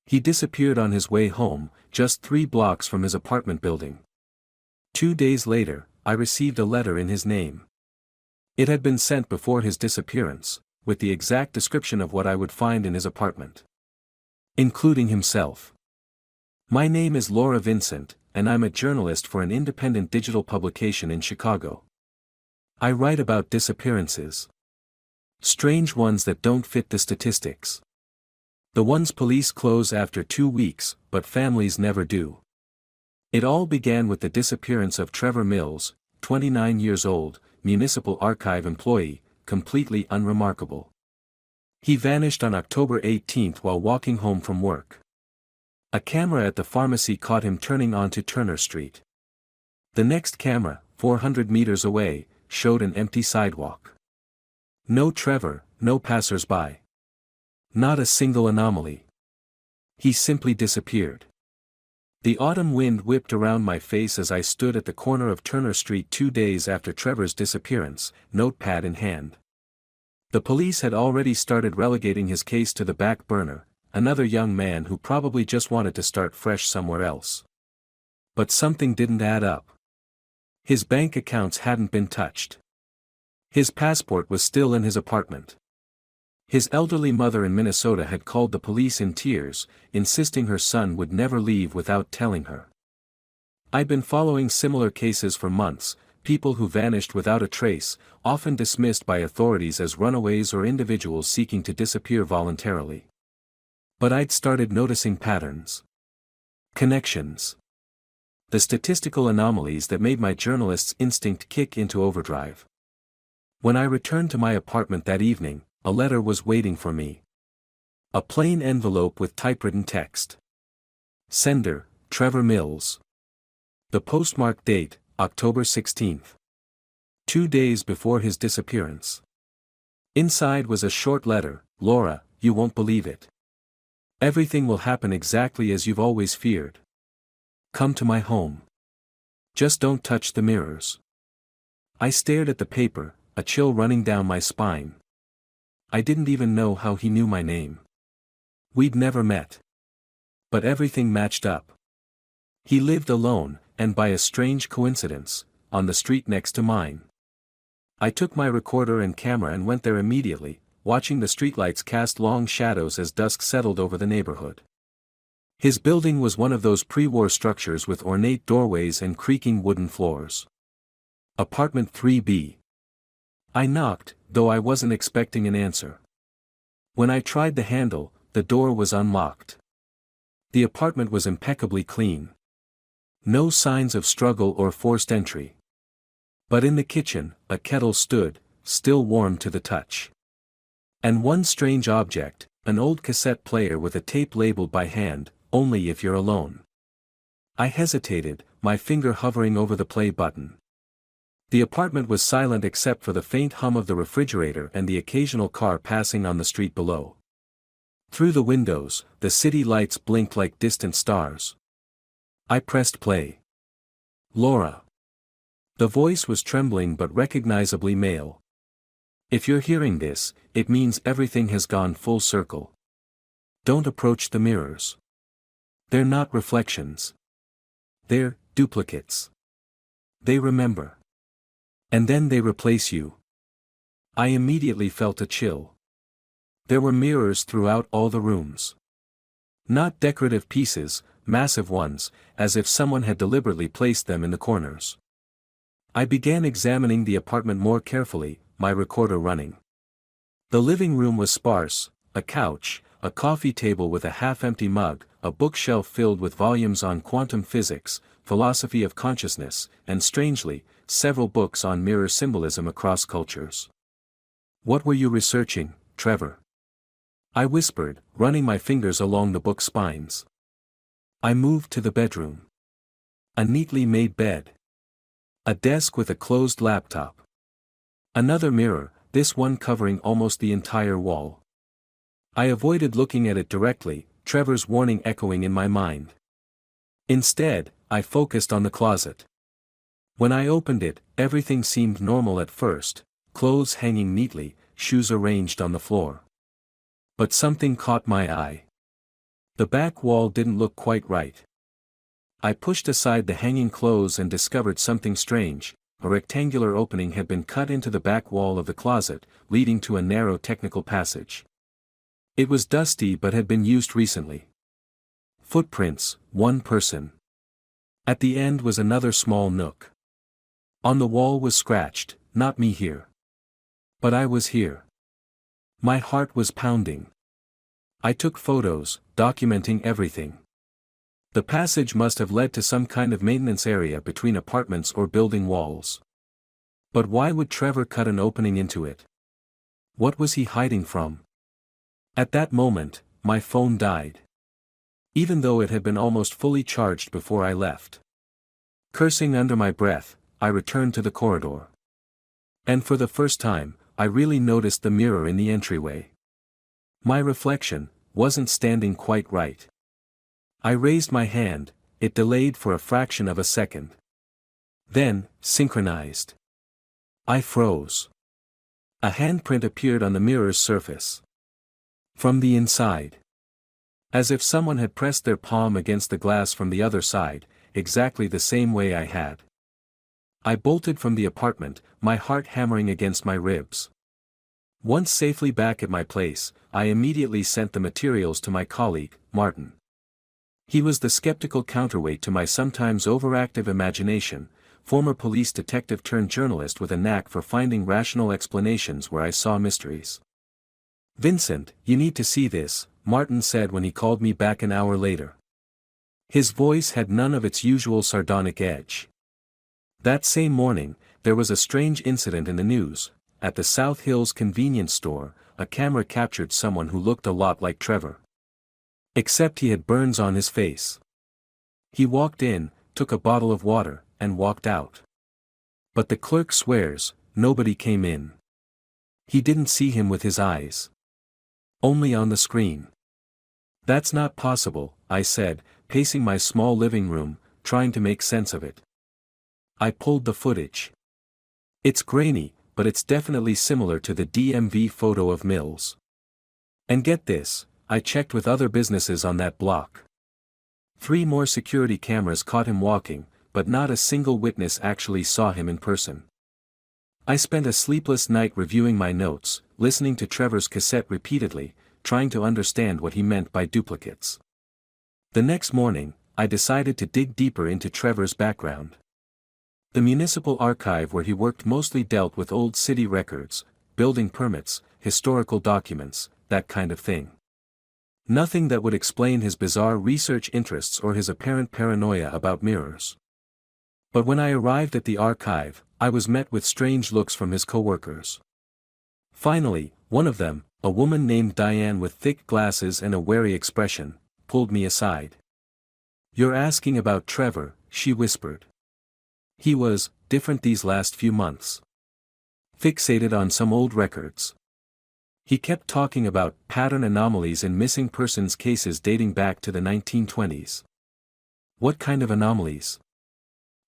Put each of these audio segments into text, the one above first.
He disappeared on his way home, just 3 blocks from his apartment building. 2 days later, I received a letter in his name. It had been sent before his disappearance, with the exact description of what I would find in his apartment, including himself. My name is Laura Vincent, and I'm a journalist for an independent digital publication in Chicago. I write about disappearances. Strange ones that don't fit the statistics. The ones police close after 2 weeks, but families never do. It all began with the disappearance of Trevor Mills, 29 years old, municipal archive employee, completely unremarkable. He vanished on October 18 while walking home from work. A camera at the pharmacy caught him turning onto Turner Street. The next camera, 400 meters away, showed an empty sidewalk. No Trevor, no passers-by. Not a single anomaly. He simply disappeared. The autumn wind whipped around my face as I stood at the corner of Turner Street 2 days after Trevor's disappearance, notepad in hand. The police had already started relegating his case to the back burner, another young man who probably just wanted to start fresh somewhere else. But something didn't add up. His bank accounts hadn't been touched. His passport was still in his apartment. His elderly mother in Minnesota had called the police in tears, insisting her son would never leave without telling her. I'd been following similar cases for months, people who vanished without a trace, often dismissed by authorities as runaways or individuals seeking to disappear voluntarily. But I'd started noticing patterns. Connections. The statistical anomalies that made my journalist's instinct kick into overdrive. When I returned to my apartment that evening, a letter was waiting for me. A plain envelope with typewritten text. Sender, Trevor Mills. The postmark date, October 16. 2 days before his disappearance. Inside was a short letter. Laura, you won't believe it. Everything will happen exactly as you've always feared. Come to my home. Just don't touch the mirrors. I stared at the paper, a chill running down my spine. I didn't even know how he knew my name. We'd never met. But everything matched up. He lived alone, and by a strange coincidence, on the street next to mine. I took my recorder and camera and went there immediately, watching the streetlights cast long shadows as dusk settled over the neighborhood. His building was one of those pre-war structures with ornate doorways and creaking wooden floors. Apartment 3B. I knocked, though I wasn't expecting an answer. When I tried the handle, the door was unlocked. The apartment was impeccably clean. No signs of struggle or forced entry. But in the kitchen, a kettle stood, still warm to the touch. And one strange object, an old cassette player with a tape labeled by hand, only if you're alone. I hesitated, my finger hovering over the play button. The apartment was silent except for the faint hum of the refrigerator and the occasional car passing on the street below. Through the windows, the city lights blinked like distant stars. I pressed play. Laura. The voice was trembling but recognizably male. If you're hearing this, it means everything has gone full circle. Don't approach the mirrors. They're not reflections. They're duplicates. They remember. And then they replace you. I immediately felt a chill. There were mirrors throughout all the rooms. Not decorative pieces, massive ones, as if someone had deliberately placed them in the corners. I began examining the apartment more carefully, my recorder running. The living room was sparse, a couch, a coffee table with a half-empty mug, a bookshelf filled with volumes on quantum physics, philosophy of consciousness, and strangely, several books on mirror symbolism across cultures. What were you researching, Trevor? I whispered, running my fingers along the book spines. I moved to the bedroom. A neatly made bed. A desk with a closed laptop. Another mirror, this one covering almost the entire wall. I avoided looking at it directly, Trevor's warning echoing in my mind. Instead, I focused on the closet. When I opened it, everything seemed normal at first, clothes hanging neatly, shoes arranged on the floor. But something caught my eye. The back wall didn't look quite right. I pushed aside the hanging clothes and discovered something strange. A rectangular opening had been cut into the back wall of the closet, leading to a narrow technical passage. It was dusty but had been used recently. Footprints, one person. At the end was another small nook. On the wall was scratched, "Not me here." But I was here. My heart was pounding. I took photos, documenting everything. The passage must have led to some kind of maintenance area between apartments or building walls. But why would Trevor cut an opening into it? What was he hiding from? At that moment, my phone died. Even though it had been almost fully charged before I left. Cursing under my breath, I returned to the corridor. And for the first time, I really noticed the mirror in the entryway. My reflection wasn't standing quite right. I raised my hand, it delayed for a fraction of a second. Then, synchronized. I froze. A handprint appeared on the mirror's surface. From the inside. As if someone had pressed their palm against the glass from the other side, exactly the same way I had. I bolted from the apartment, my heart hammering against my ribs. Once safely back at my place, I immediately sent the materials to my colleague, Martin. He was the skeptical counterweight to my sometimes overactive imagination, former police detective turned journalist with a knack for finding rational explanations where I saw mysteries. "Vincent, you need to see this," Martin said when he called me back an hour later. His voice had none of its usual sardonic edge. That same morning, there was a strange incident in the news. At the South Hills convenience store, a camera captured someone who looked a lot like Trevor. Except he had burns on his face. He walked in, took a bottle of water, and walked out. But the clerk swears, nobody came in. He didn't see him with his eyes. Only on the screen. "That's not possible," I said, pacing my small living room, trying to make sense of it. I pulled the footage. It's grainy, but it's definitely similar to the DMV photo of Mills. And get this, I checked with other businesses on that block. 3 more security cameras caught him walking, but not a single witness actually saw him in person. I spent a sleepless night reviewing my notes, listening to Trevor's cassette repeatedly, trying to understand what he meant by duplicates. The next morning, I decided to dig deeper into Trevor's background. The municipal archive where he worked mostly dealt with old city records, building permits, historical documents, that kind of thing. Nothing that would explain his bizarre research interests or his apparent paranoia about mirrors. But when I arrived at the archive, I was met with strange looks from his coworkers. Finally, one of them, a woman named Diane with thick glasses and a wary expression, pulled me aside. "You're asking about Trevor," she whispered. "He was different these last few months. Fixated on some old records. He kept talking about pattern anomalies in missing persons cases dating back to the 1920s. "What kind of anomalies?"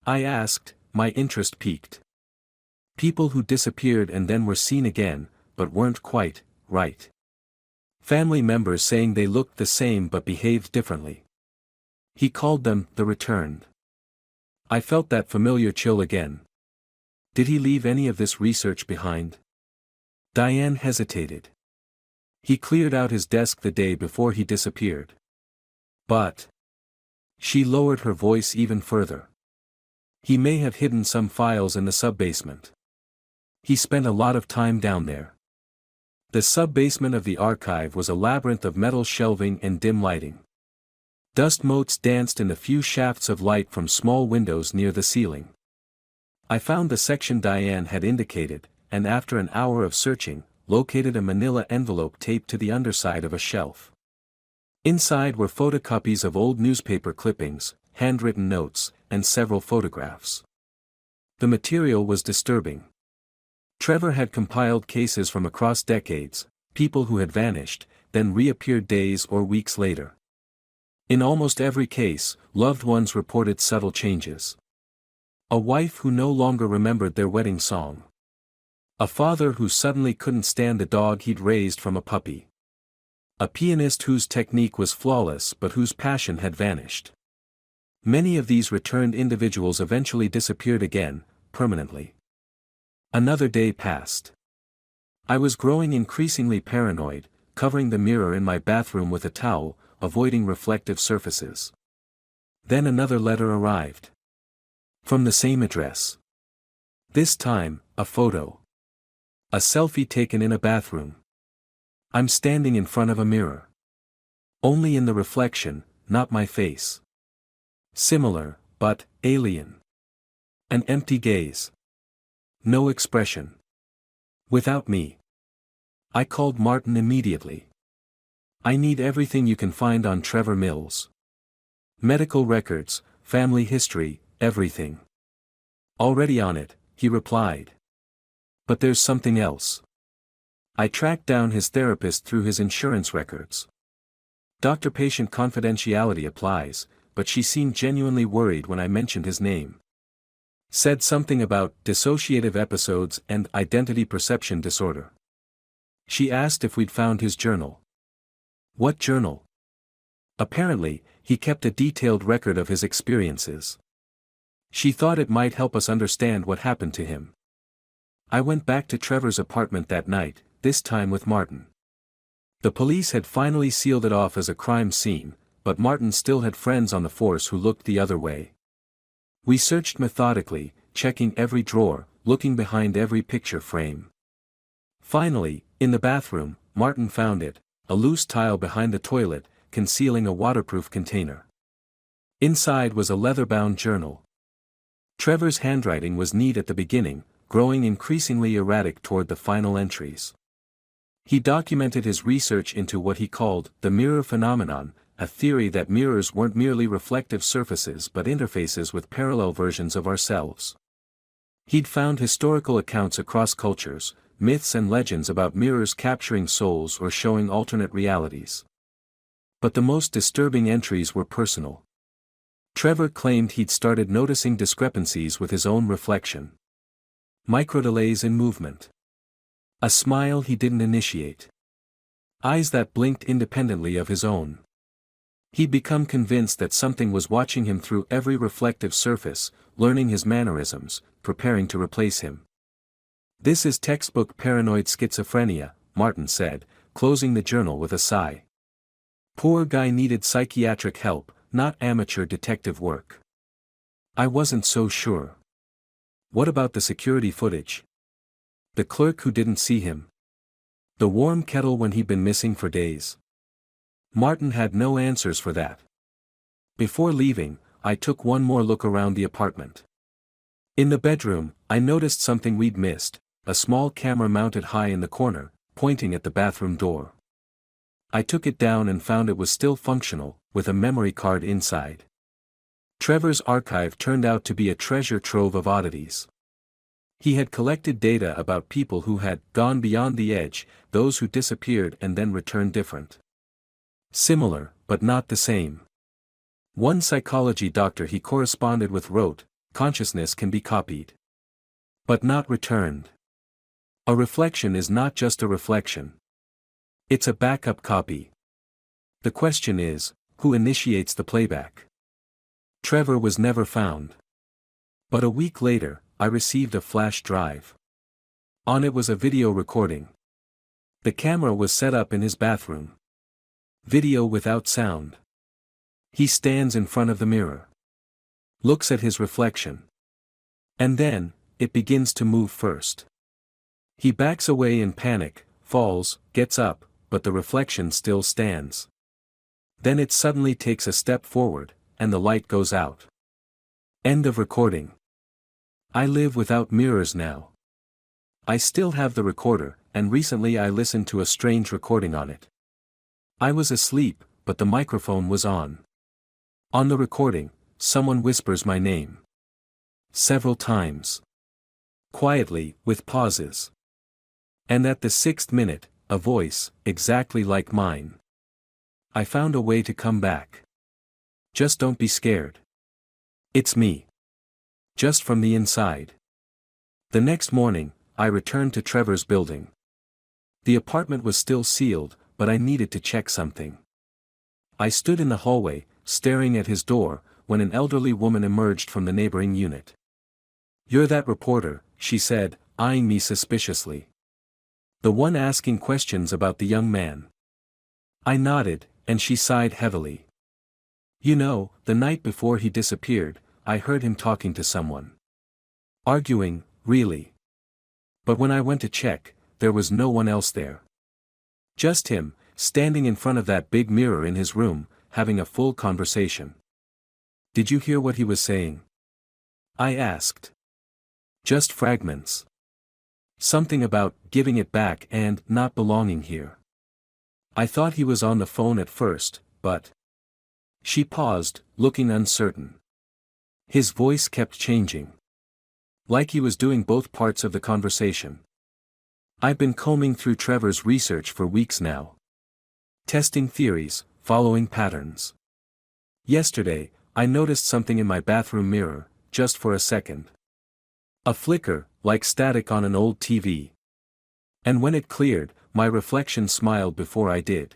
I asked, my interest piqued. "People who disappeared and then were seen again, but weren't quite right. Family members saying they looked the same but behaved differently. He called them the returned." I felt that familiar chill again. Did he leave any of this research behind? Diane hesitated. "He cleared out his desk the day before he disappeared. But..." She lowered her voice even further. "He may have hidden some files in the sub-basement. He spent a lot of time down there." The sub-basement of the archive was a labyrinth of metal shelving and dim lighting. Dust motes danced in the few shafts of light from small windows near the ceiling. I found the section Diane had indicated, and after an hour of searching, located a manila envelope taped to the underside of a shelf. Inside were photocopies of old newspaper clippings, handwritten notes, and several photographs. The material was disturbing. Trevor had compiled cases from across decades, people who had vanished, then reappeared days or weeks later. In almost every case, loved ones reported subtle changes. A wife who no longer remembered their wedding song. A father who suddenly couldn't stand the dog he'd raised from a puppy. A pianist whose technique was flawless but whose passion had vanished. Many of these returned individuals eventually disappeared again, permanently. Another day passed. I was growing increasingly paranoid, covering the mirror in my bathroom with a towel, avoiding reflective surfaces. Then another letter arrived. From the same address. This time, a photo. A selfie taken in a bathroom. I'm standing in front of a mirror. Only in the reflection, not my face. Similar, but alien. An empty gaze. No expression. Without me. I called Martin immediately. I need everything you can find on Trevor Mills. Medical records, family history, everything. Already on it, he replied. But there's something else. I tracked down his therapist through his insurance records. Doctor-patient confidentiality applies, but she seemed genuinely worried when I mentioned his name. Said something about dissociative episodes and identity perception disorder. She asked if we'd found his journal. What journal? Apparently, he kept a detailed record of his experiences. She thought it might help us understand what happened to him. I went back to Trevor's apartment that night, this time with Martin. The police had finally sealed it off as a crime scene, but Martin still had friends on the force who looked the other way. We searched methodically, checking every drawer, looking behind every picture frame. Finally, in the bathroom, Martin found it, a loose tile behind the toilet, concealing a waterproof container. Inside was a leather-bound journal. Trevor's handwriting was neat at the beginning, growing increasingly erratic toward the final entries. He documented his research into what he called the mirror phenomenon, a theory that mirrors weren't merely reflective surfaces but interfaces with parallel versions of ourselves. He'd found historical accounts across cultures, myths and legends about mirrors capturing souls or showing alternate realities. But the most disturbing entries were personal. Trevor claimed he'd started noticing discrepancies with his own reflection. Microdelays in movement. A smile he didn't initiate. Eyes that blinked independently of his own. He'd become convinced that something was watching him through every reflective surface, learning his mannerisms, preparing to replace him. This is textbook paranoid schizophrenia, Martin said, closing the journal with a sigh. Poor guy needed psychiatric help, not amateur detective work. I wasn't so sure. What about the security footage? The clerk who didn't see him? The warm kettle when he'd been missing for days? Martin had no answers for that. Before leaving, I took one more look around the apartment. In the bedroom, I noticed something we'd missed, a small camera mounted high in the corner, pointing at the bathroom door. I took it down and found it was still functional, with a memory card inside. Trevor's archive turned out to be a treasure trove of oddities. He had collected data about people who had gone beyond the edge, those who disappeared and then returned different. Similar, but not the same. One psychology doctor he corresponded with wrote, "Consciousness can be copied, but not returned. A reflection is not just a reflection. It's a backup copy. The question is, who initiates the playback?" Trevor was never found. But a week later, I received a flash drive. On it was a video recording. The camera was set up in his bathroom. Video without sound. He stands in front of the mirror. Looks at his reflection. And then, it begins to move first. He backs away in panic, falls, gets up, but the reflection still stands. Then it suddenly takes a step forward, and the light goes out. End of recording. I live without mirrors now. I still have the recorder, and recently I listened to a strange recording on it. I was asleep, but the microphone was on. On the recording, someone whispers my name. Several times. Quietly, with pauses. And at the 6th minute, a voice, exactly like mine. I found a way to come back. Just don't be scared. It's me. Just from the inside. The next morning, I returned to Trevor's building. The apartment was still sealed, but I needed to check something. I stood in the hallway, staring at his door, when an elderly woman emerged from the neighboring unit. "You're that reporter," she said, eyeing me suspiciously. "The one asking questions about the young man." I nodded, and she sighed heavily. "You know, the night before he disappeared, I heard him talking to someone. Arguing, really. But when I went to check, there was no one else there. Just him, standing in front of that big mirror in his room, having a full conversation." "Did you hear what he was saying?" I asked. "Just fragments. Something about giving it back and not belonging here. I thought he was on the phone at first, but..." She paused, looking uncertain. His voice kept changing. Like he was doing both parts of the conversation. "I've been combing through Trevor's research for weeks now. Testing theories, following patterns. Yesterday, I noticed something in my bathroom mirror, just for a second. A flicker, like static on an old TV. And when it cleared, my reflection smiled before I did.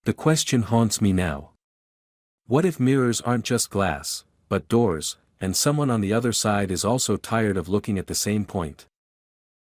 The question haunts me now. What if mirrors aren't just glass, but doors, and someone on the other side is also tired of looking at the same point?"